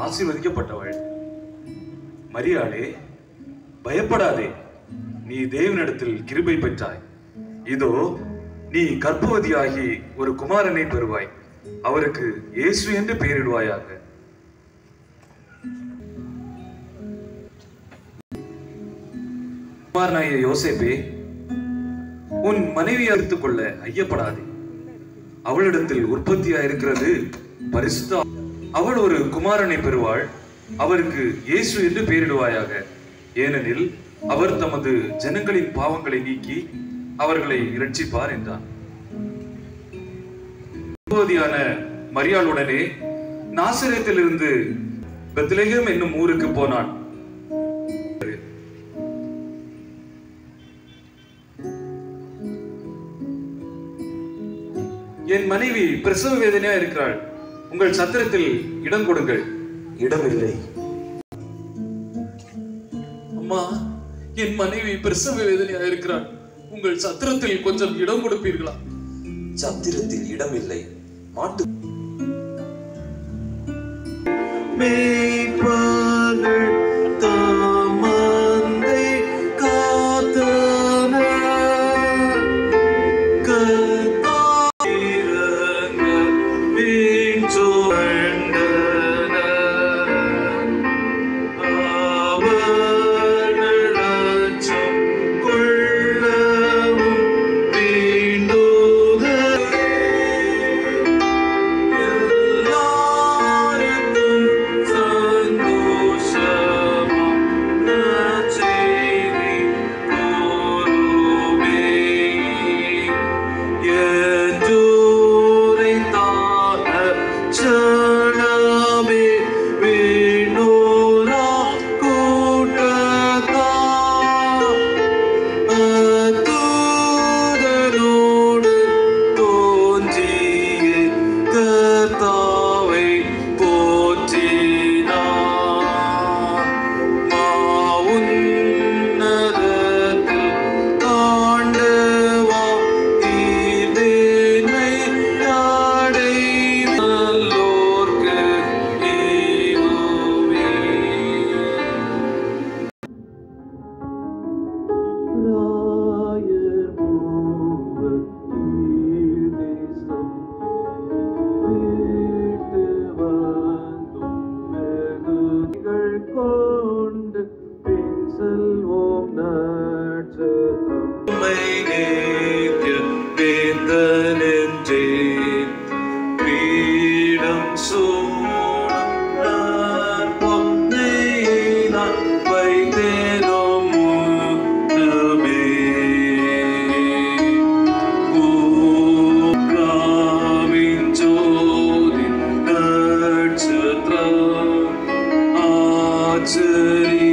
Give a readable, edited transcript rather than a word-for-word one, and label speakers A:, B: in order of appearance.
A: ஆசீர்வதிக்கப்பட்டவள். மரியாளே, பயப்படாதே, நீ தேவனிடத்தில் கிருபை பெற்றாய். இதோ நீ கர்ப்பவதியாகி ஒரு குமாரனை பெறுவாய். அவருக்கு இயேசு என்று பெயரிடுவாயாக. குமாரனாகிய யோசேப்பே, உன் மனைவியை எடுத்துக் கொள்ள ஐயப்படாதே. அவளிடத்தில் உற்பத்தியாயிருக்கிறது பரிசுத்த. அவள் ஒரு குமாரனை பெறுவாள். அவருக்கு இயேசு என்று பெயரிடுவாயாக. ஏனெனில் அவர் தமது ஜனங்களின் பாவங்களை நீக்கி அவர்களை இரட்சிப்பார் என்றான். மரியாளுடனே நாசரேத்திலிருந்து பெத்லெகேம் என்னும் ஊருக்கு போனான். என் மனைவி பிரசவ வேதனையா இருக்கிறாள், உங்கள் சத்திரத்தில் இடம் கொடுங்கள்.
B: இடமில்லை.
A: அம்மா, என் மனைவி பிரசவ வேதனையா இருக்கிறாள், உங்கள் சத்திரத்தில் கொஞ்சம் இடம் கொடுப்பீர்களா?
B: சத்திரத்தில் இடமில்லை. மாட்டு ஆச்சரிய